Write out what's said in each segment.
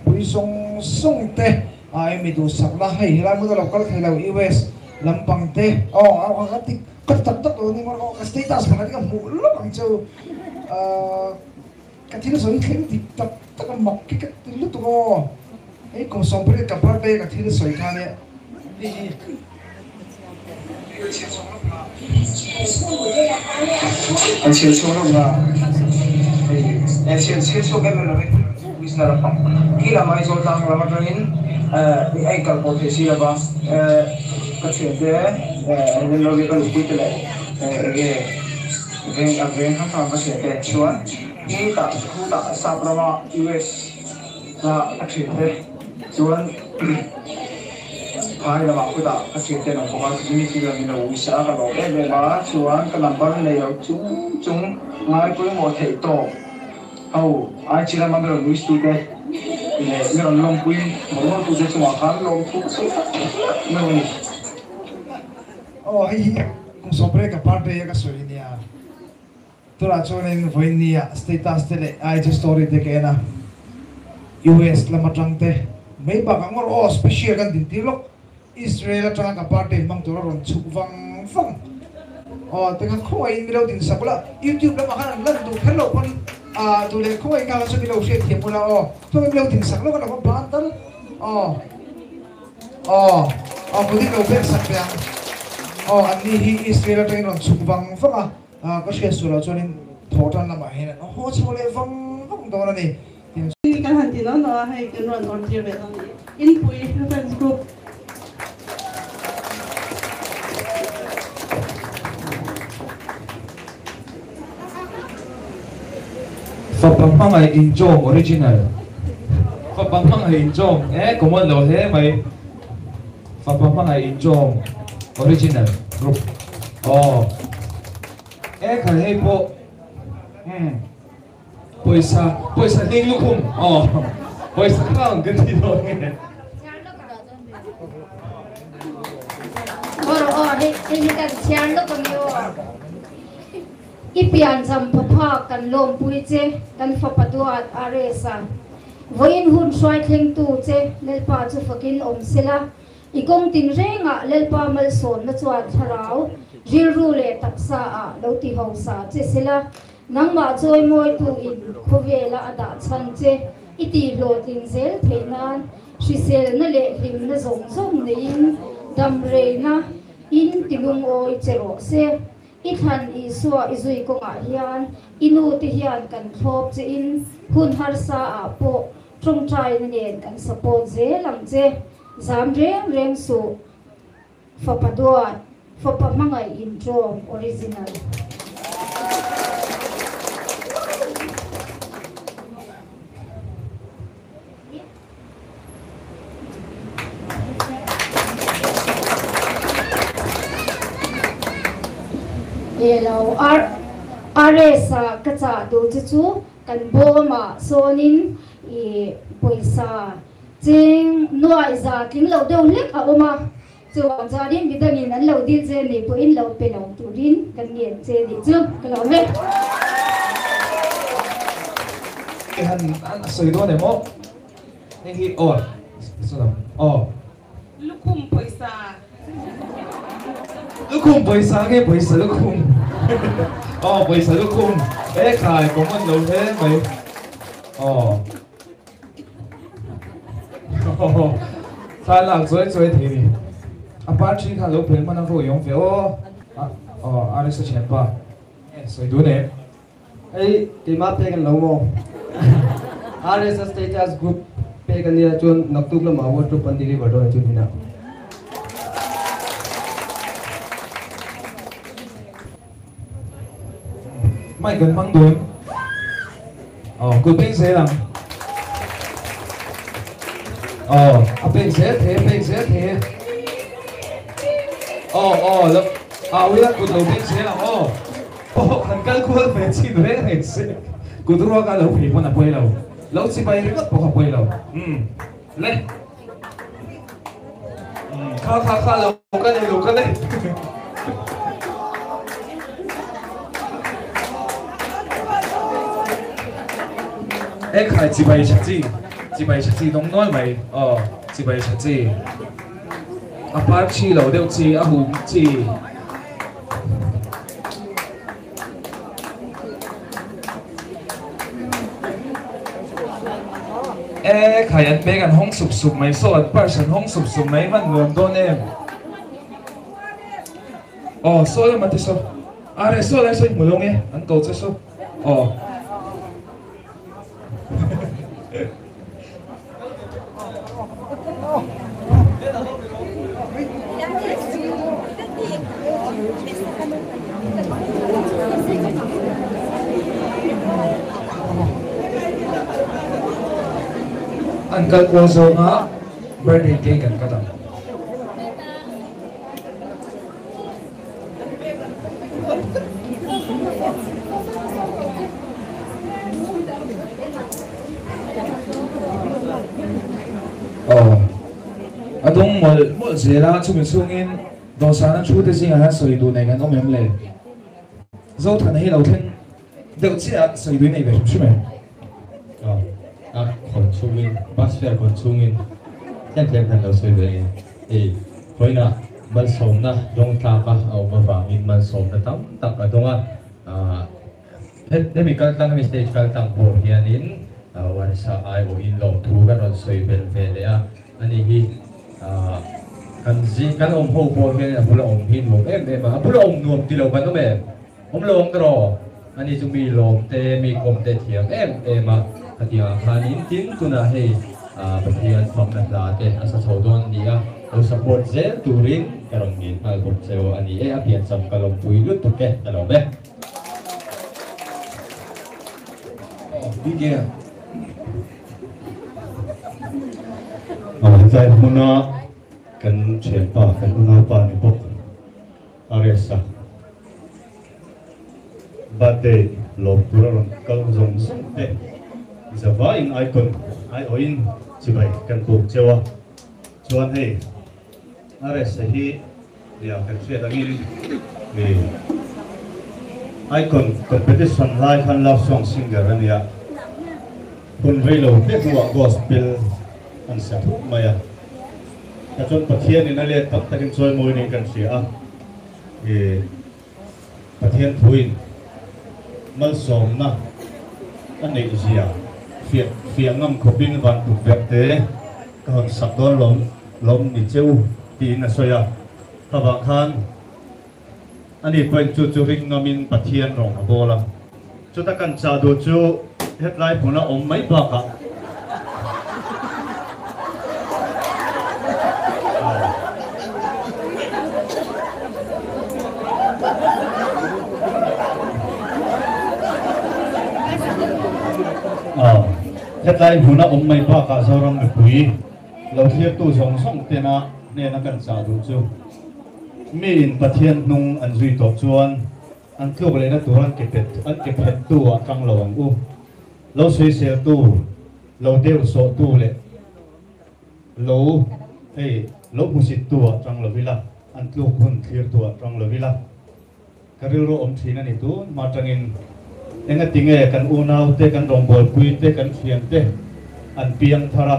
Pui song te ai mi du sak na hei la mu da local khelo US lampang te ka ti ka tak tak ni mo ka status ma ka mu lo pang chu ka thil so khem ti tak tak mak ki ka ti lu tu go ei ko som pre ka par be ka thil so kha ne anh chưa số đâu mà anh chưa số cái nào đấy business là không khi làm ai rồi làm cái này thì anh cần một cái gì là bao cái chuyện đấy nên nó cái cái này cái anh không cái chuyện đấy chuẩn như ta khu ta sắp ra US là cái chuyện đấy chuẩn hai là bảo ta cái chuyện đấy nó có cái gì thì là mình đâu biết cái đó cái mà chuẩn cái number này là chúng ngay cuối một thể tổ ai chỉ là mang cái lối tu cái cái lòng quý một lúc tu sẽ chọn khám lòng tu mình hay cũng so break apart đây cái story này tôi là cho nên với nia status thế ai just story thế cái na US là mặt trăng thế mấy bà các ngor special kan tin ti lok Israel là trăng apart thế mang tôi rồi chụp văng văng thế kan khoi mi đâu tin sắp là YouTube là mà khăn lần tu hello con tu le khoi ka so mi đâu share thiệp là tôi mi đâu tin sắp là có bán tân có đi đâu biết sắp yang anh đi Israel là trăng rồi chụp văng văng có share số là cho nên thổ tan làm vậy nè họ cho lên văng văng đó là này cái hành thì nó hay cái nó còn nhiều về nó in quỹ reference group Papamangai Injong original. Papamangai Injong. Common law thế mày. Papamangai Injong original group. Khai hay po. Poisa ning lukum. Poisa kang ganti do nghe. Ini kan siang lo kami ipian jam papa kan lom pui che kan fapadua aresa voin hun swai thleng tu che lelpa chu fakin om sila ikong tin renga lelpa mal son na chuan tharau rilru le taksa a lo ti ho sa che sila nangma choi moi tu in khovela ada chan che iti lo tin zel theinan shisel na le him na zong zong nei dam re na in tilung oi chero se ithan isua izui ko nga hian inu ti hian kan thop che in hun har sa a po trong trai nen kan support je lam che zam reng su fapadua fapamangai intro original Hello, Aresa kaca do chu kan boma sonin poisa ching noi za king lo deu lek a oma chuan za din bidangin an lo dil che ni po in lo pe lo turin kan ngien che ni chu ka lo me Han soi do ne mo. Hi lukum poisa lukum poisa cái poisa lukum. Poisa lukum. Khai cũng anh lâu thế mày. Khai lạc rồi thì đi. Apart chi khai lâu phim mà nó vô dụng phiếu. Anh sẽ chèn ba. Soi đuôi nè. Team up pe kan lo mo RSS status group pe kan ya chon naktuk la ma word to pandiri bado chun hina Mày cần mang đuôi. Cô bên xe làm. Bên xe thế. Lúc bây giờ cô đầu bên xe làm. Thằng cái cô phải chi đuôi này xe. Cô tôi nói cái lâu phỉ con là quay lâu. Lâu chỉ bay rất bộ học quay lâu. Lên. Khá lâu cái này. Khai chỉ bay chắc gì chỉ bày sẽ chi đông nói mày chỉ bày sẽ chi à phát chi lẩu đều chi à hùm chi khai ăn béกันห้องสุบๆไหมโซ่ป้าฉันห้องสุบๆไหมมันเงินตัวเนี่ยโซ่เลยมาที่โซ่อะไรโซ่อะไรโซ่หมุนลงเนี่ยอันโตจะโซ่อันก็โกโซงะเบอร์ดี้เก่งกันก็ต้องอะตรงหมดเสียละชุมชนอินดอสานั้นชูแต่สิ่งอะไรสวยดูในกันต้องยังเลยเราทันให้เราทิ้งเดี๋ยวที่สวยดูในกันใช่ไหม건축인, 박스야 건축인, 캔캔한 여수에 거기나 만솜나 용타가 마방인 만솜나 딱 그동안 해미가 땅 스테이지가 땅 보기에는 원사 아이고 인로 두가 런소이 벨벨이야 아니 이 간지 간 옴호 보기에는 불러 옴힌 뭐 에마 불러 옴누엄 뒤로 간도 매 옴롱 들어 아니 좀 미롬 때 미곰 때 티엄 에마 Ketika kanin tin tuna hei bagian pembentate asal saudon dia support zel turin karongin album sewa ani apian sam kalom puilut tuke kalom Bigyan. Saya muna kan siapa kan unapa ni pok aresa bate lopuran kalau zong sente Zawain icon ai oin sibai kan ku cewa cuan hei ares hi dia kan sia dagil ni icon competition lai kan love song singer ania pun velo pe kuwa gospel an sa thu maya ka chon pathian ni na le tak takin choi moi ni kan sia pathian thuin mal som na an nei zia phiền ngâm khổ pin van tục vẹt tế các hòn sạc đó lom đi treo đi na soya các bạn khan anh đi quên chú ring ngamin pathian rong abola chú ta cần trả đồ chú headline của nó ôm mấy bạc à headline huna mai ba ka zoram me pui lo thia tu song song tena ne na kan sa du chu mi in pathian nung an zui to chuan an tluk le na turan ke phet tu a kang lo ang u lo sui se tu lo deu so tu le lo lo musit tu a tang lo vila an tluk hun thir tu a tang lo vila karil ro om thina ni tu ma tangin enga tinge kan unau te kan rombol pui te kan fiam te an piang thara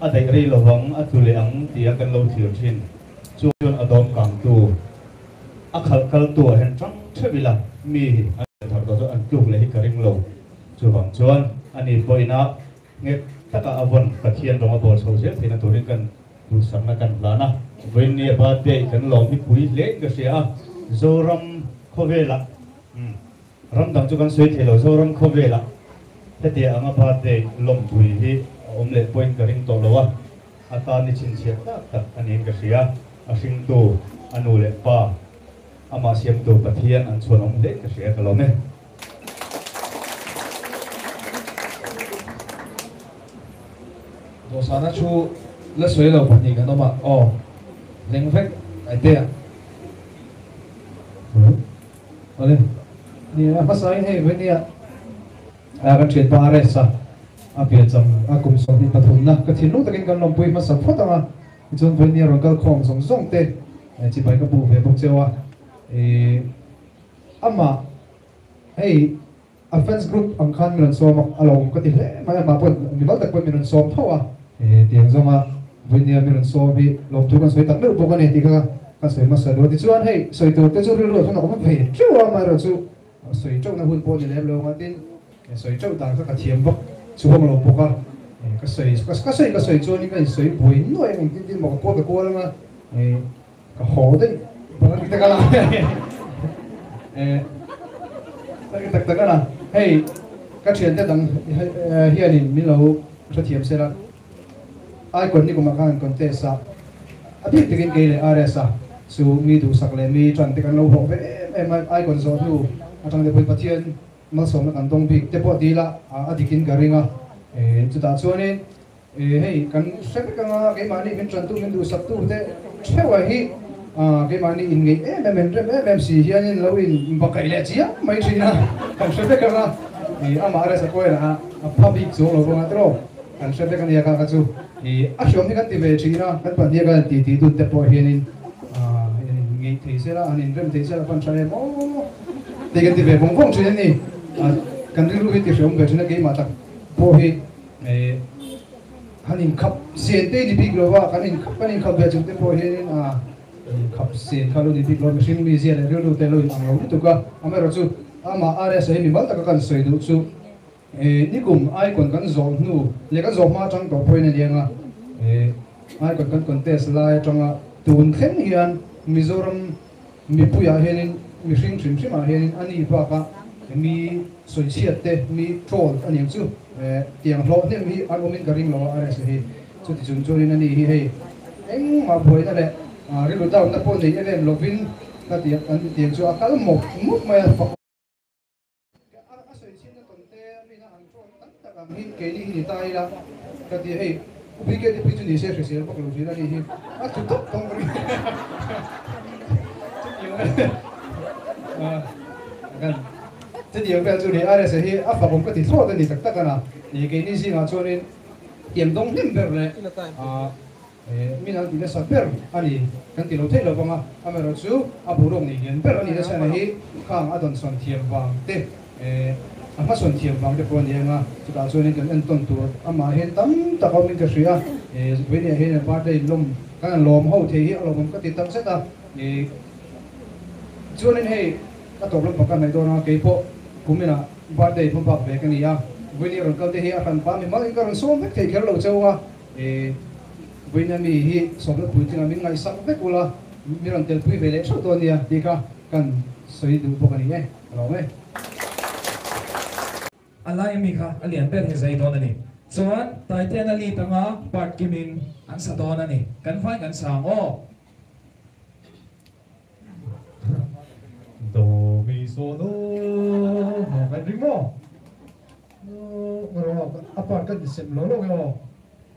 a dai rei lowang a tule ang tia kan lo thir thin chuan adom kang tu a khal kal tu hen tang thebila mi an thar do an tluk le hi karing lo chu bang chuan ani poina nge taka avon pathian roma bol so je thina turin kan tu samna kan plana veni ba te kan lo mi pui le ka sia zoram khovela ram dang chu kan soi thelo zoram khovela te anga ba te lom pui hi omle point karing to lowa ata ni chin sia tak ani ka sia a sing tu anu le pa ama siam tu pathian an chuan om le ka sia ka lo me do sana chu la soi lo pani kan ma leng vek ai te ole ni apa sai hei venia kan chet ba re sa apia cham akum som ni pathum na ka thinu takin kan lom pui ma sam photanga chon venia rongal khong song song te chi pai ka bu ve bok chewa ama hei fans group ang khan miron som along ka ti hle ma ma pon mi mal tak pon miron som thawa tiang zonga vinia miron som bi lom tu kan soi tak mer bokan ti ka soi ma sa do ti chuan hei soi tu te chu ri ro thona ko ve chu ma ro chu soi chau na hun pon ni lem lo ngatin soi chau ta ka thiam bok chu hom lo boka ka soi chu ni ka soi boi noi ang tin mo ko ko la ma ka ho de ba ki ta ka la tak tak na hey ka thian te dang hian in mi lo tha thiam se la ai kon ni ko ma kan kon te sa abi te kin ke le aresa su mi du sak le mi tran te kan lo ho be ai kon zo nu atang de poi pathian ma som na kan dong bi te po di la adikin garinga chu ta chuanin hey kan se ka nga ke mani min tran tu min du sak tu te chewa hi cái mà đi in nghĩ em xì hiền nên lâu in bạc cái lẹ chia mấy chuyện na cần sẽ biết cái nào thì ama ở đây sẽ coi là public số lâu không atro cần sẽ biết cái này cái chú thì action thì cái tiền về chuyện na cái phần này cái tí tụt tập bồi hiền in nghĩ thì sẽ là anh in rem thì sẽ là phần trái mò thì cái tiền về cũng không chuyện này cần đi lúc cái tiền sống về chuyện cái mà tập bồi hi anh in khắp xuyên tây đi big rồi anh in khắp về chúng tập bồi hiền khắp xuyên khá luôn đi big rồi machine mi zia rồi rồi telo ang lâu tu ka ame rồi chú ama are sẽ mình bắt ta kan soi du chú ni kum ai kon kan zol nu le kan zol ma chang to point ni nga ai kon kan contest lai changa tun khen hian Mizoram mi puya henin mi hring thrim thrim a henin ani pa ka mi soi chiat te mi troll ani chu tiang lo ne mi argument karing lo are se hi chu ti chun churin ani hi hei eng ma boi na le ri lu daw na pon nei evem lovin na ti an ti chu akal mok muk mai fa a soi chin na ton te mi na an troll tak tak am hin ke ni tai la ka ti hei ubi ke ti chu ni se se bok lu ji na ni hi a chu tok tong ri kan thế điều về chủ đề ai sẽ hi áp dụng cái thô cái gì tất tất cả na thì cái này gì là cho nên tiềm đông hiểm bер này mình ăn thì sẽ bер anh kan ti lo thế lo bang à mà rồi chú áp dụng này hiểm ber anh sẽ này hi khang adon son thiềm vàng te mà son thiềm vàng để con này nga chúng ta cho nên cái anh tuần tu mà hiện tấm ta có mình cái gì à với này hiện part đây lom cái lom hậu thì hi lom cái ti tâm sẽ ta cho nên hey các tổ chức này đó nó cái bộ cũng như là vấn đề phong pháp về cái này à với nhiều công ty hiện phần phá mình mới cái số mấy thì cái lầu châu à với nhà mình hi số lượng phụ nữ mình ngày sáng với cô là mình làm tiền quý về lễ số tuần này đi cả cần xây dựng bộ cái này rồi mấy alai mi kha alian per he zai don ani chuan tai ten ali tanga part kimin an sa don ani kan phai kan sang o do mi so do no kan ring mo no ro apart kan sem lo lo yo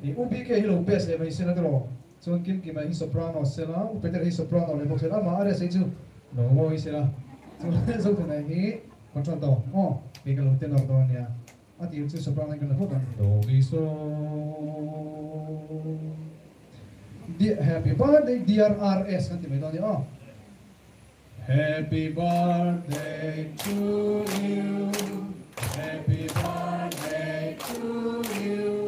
ni ubi ke hilo best le mai sena do chon kim ki mai soprano sela u peter hi soprano le boxela ma are se chu no mo hi sela so to na hi control do ke ka lo ten do nia ati chu soprano kan ho kan do mi so happy birthday DRRS kan ti mai do ni Happy birthday to you. Happy birthday to you.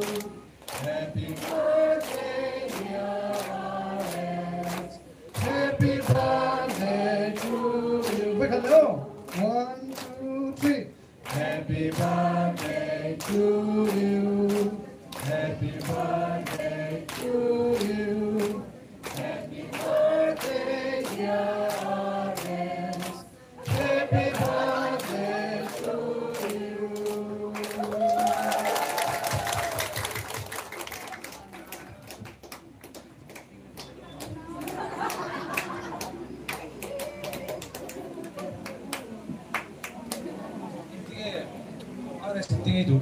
Happy birthday, dear Alex. Happy birthday to you. Wait, hello. 1, 2, 3. Happy birthday to you. Happy birthday to you. Happy birthday, dear. Tingin itu,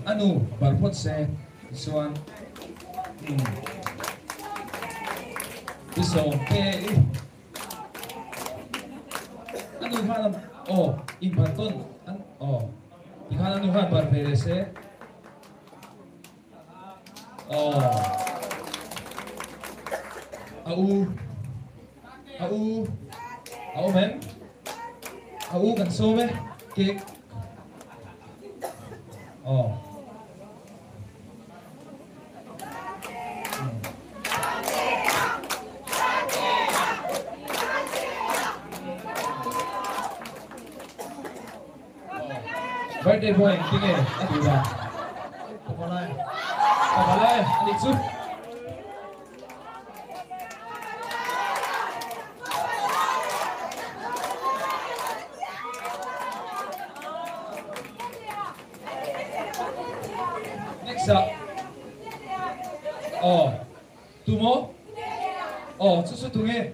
anu barpot se, suan, iso ke, anu halam, imparton, ikalan anu halam barpere se, au men, au kan so me, ke birthday boy tinggi tiba kepala adik su next up tumo susu tunge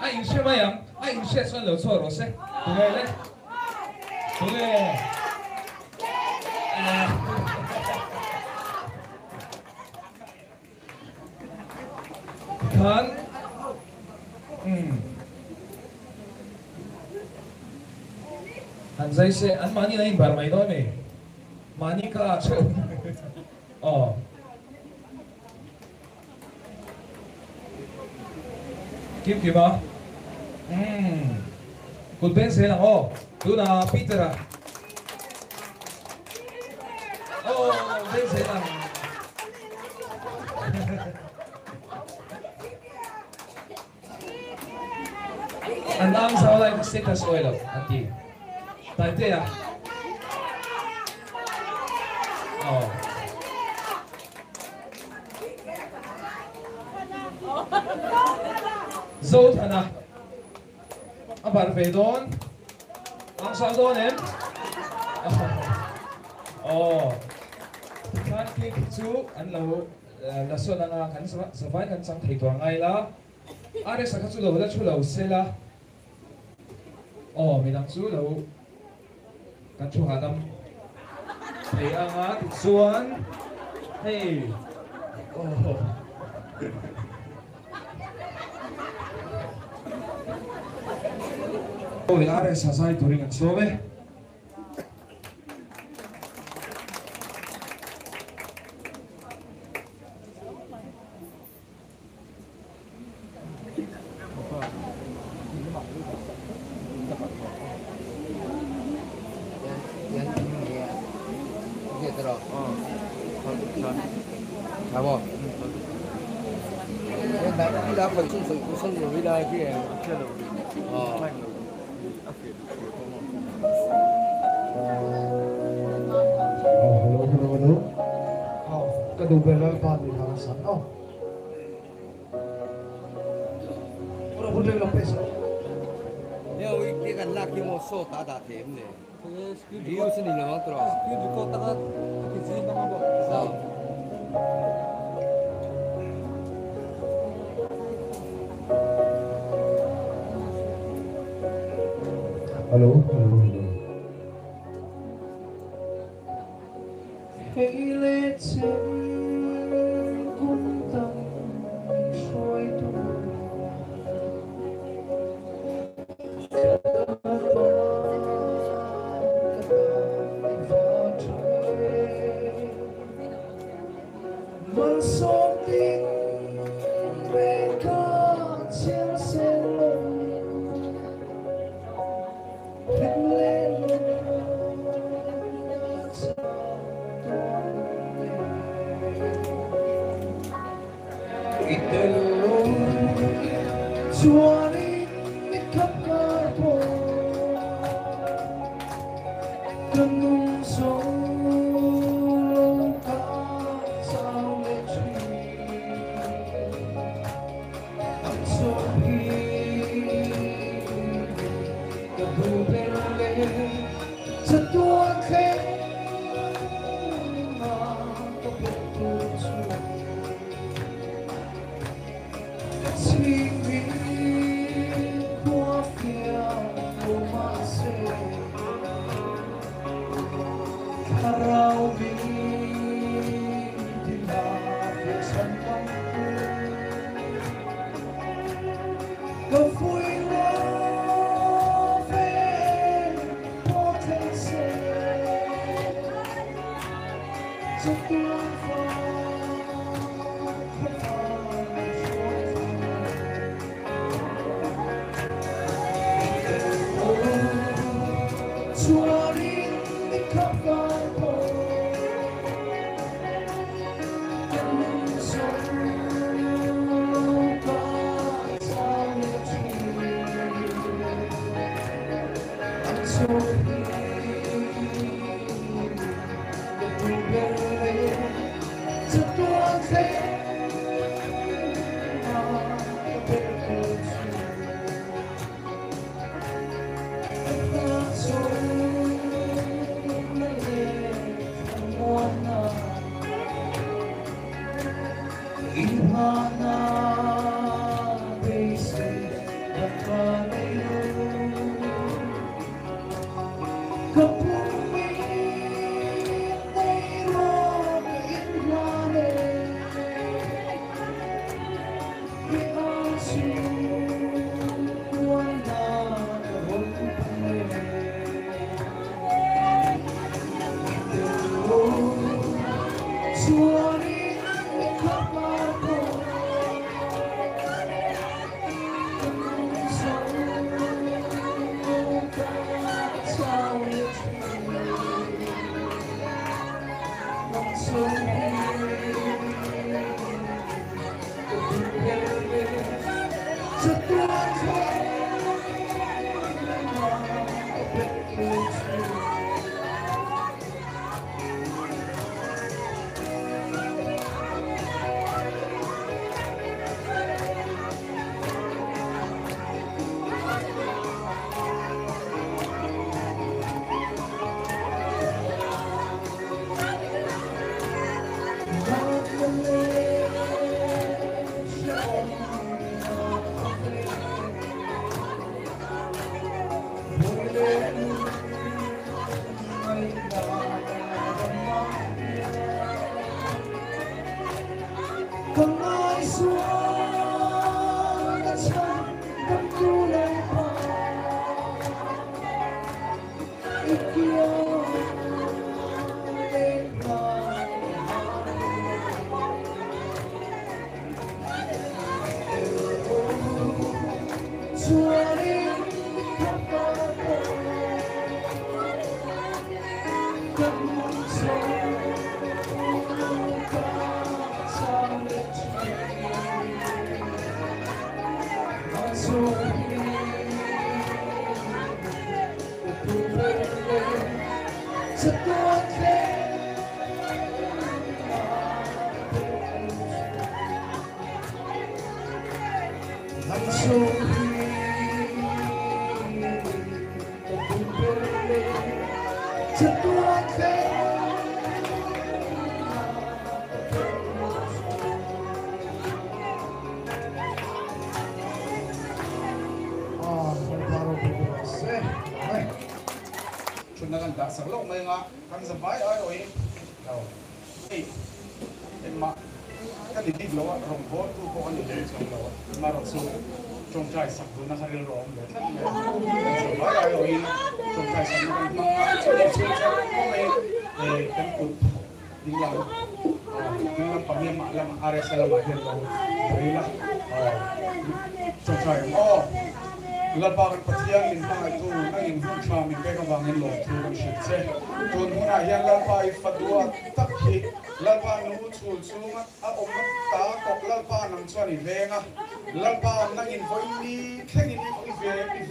ai xe bayang ai xe son lo cho rồi xe tunge le tunge kan anh dây xe anh mani này bảo mày nói mày mani cả chứ kim kim à cột bên xe là tu na Peter à bên xe là anh đang sao lại status oil anh chị tại thế à dâu thằng à bạn về đón ăn sao đón em kan klik chu an lo la so na kan sa vai kan sang thei to ngai la are sa chu lo la chu lo se la mi dang chu lo kan chu ha dam thei anga ti chuan hey ôi are sa sai to ring an so ve cái đồ bên đó ba thì thằng sẵn không? Ủa bữa nay làm gì sao? Nếu cái gần lạc cái một số ta đã thêm này, ví dụ như là món trò, ví dụ có ta cái gì đó mà sao? Hello, hello. Hãy lên trên cung tâm trôi tuôn vẫn sống tin về con chiếc xe lưng lên Chúa đi khắp nơi phố cơn nung gió lâu cao sao lên truy cho khi gặp bù bên lên rất tuôn khẽ mà có biết tu chúa chỉ vì Harau bin tidak bisa mampu Kefuilah về potensi Sekian Chúa đi Đã sáng lộng mày ngã, căn dập bãi ai rồi, đâu, hey, em mà, cái gì đi lâu, rồng phố, tu phố anh đi chơi lâu, mà rồi số, trong trai sắp tu nó khai rồi, để thắt nhẹ, dập bãi ai rồi, trong trai sắp tu nó khai chơi chơi, để em cút, đi lâu, đi làm phẩm em mà làm RS làm mà hiện lâu, đấy là, trong trai, lần ba cái phát hiện mình đang tu, đang in hung cha mình cái cái vàng in lột tu cái chuyện thế, tuần hôm nay hiện lần ba phát đua tắc khi lần ba nấu chua chua mà, ông ta cọc lần ba nằm cho đi về ngà, lần ba đang in với mi, khen in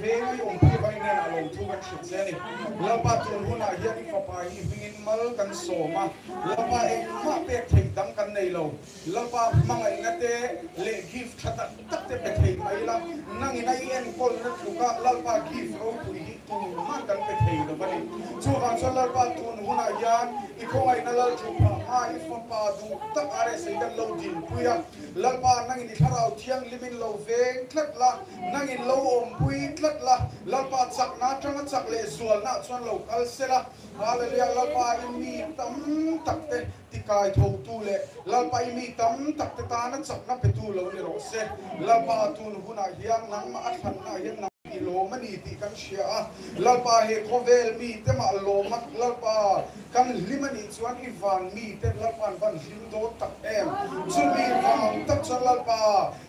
về mi ông kia vậy nên là lột tu cái chuyện thế này, lần ba tuần hôm nay hiện phát bài in mal căn sổ mà, lần ba em mà biết thỉnh đăng căn này lâu, lần ba mang lại cái thế lệ gift thật tắc thế biết thỉnh mấy lắm, năng in ai em còn luka lalpa gift ro tu hi tu man kan pe thei do bani chu kan so lalpa tu huna yan I ko ai na lal chu pa ai fo pa du tak are sei kan lo din puya lalpa nang ni tharau thiang limin lo veng thlat la nang in lo om pui thlat la lalpa chak na tang chak le zual na chuan lo kal sela hallelujah lalpa in mi tam tak te tikai tho tu le lalpa in mi tam tak te ta na chak na pe tu lo ni ro se lalpa tu huna hiang nang ma athan na hiang lo mani ti kan shia lalpa he khovel mi te ma lo mak lalpa kan limani chuan I van mi te lalpa van him do tak em chu mi van tak chuan lalpa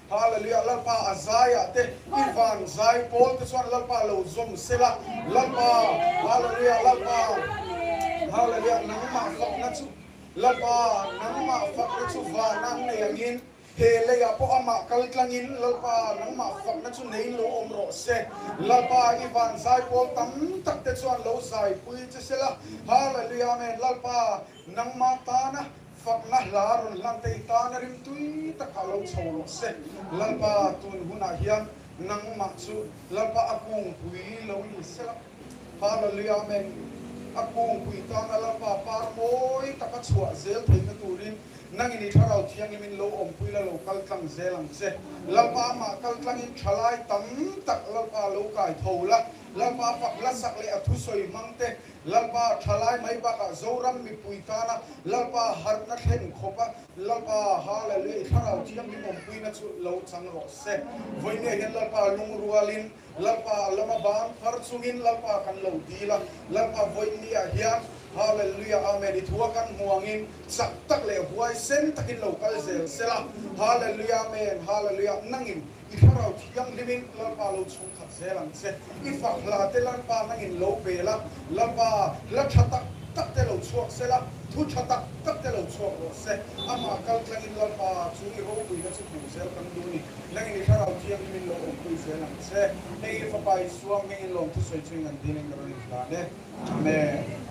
hallelujah lalpa azaya te I van zai pol te chuan lalpa lo zom sela lalpa hallelujah lalpa hallelujah nang ma fok na chu lalpa nangma fakna chu va nang ne angin he le ya po ama kaltlangin lalpa nangma fakna chu nei lo omro se lalpa ivan sai pol tam tak te chuan lo sai pui che sela hallelujah amen lalpa nangma ta na fakna laron lang te ta na rim tui ta khalo cholo se lalpa tun huna hiam nangma chu lalpa akung pui lo ni sela hallelujah amen akung pui ta na lalpa par moi taka chua zel theina turin nangini tharau thiang min lo om pui la lo kal tlang zelang se lalpa ma kal tlang in thalai tam tak lalpa lo kai thola lalpa pak la sak le athu soi mangte lalpa thalai mai ba ka zoram mi pui ta na lalpa har na thlen khopa lalpa hallelujah tharau thiang min om pui na chu lo chang ro se voine hen lalpa lung rualin lalpa lama ban phar chungin lalpa kan lo dila lalpa voine a hian hallelujah amen ithua kan muangin sak tak le huai sen takin local zel sela hallelujah amen hallelujah nangin itharau thiang limin lalpa lo chung khat zelang se ifak la te lalpa nangin lo bela lalpa la thatak tak te lo chuak sela thu thatak tak te lo chuak ro se ama kal tlangin lalpa chungi ro pui na chu pu zel kan duni nangin itharau thiang limin lo pui zelang se nei fa pai suang ngin lo thu soi chung an dining ro ni la ne amen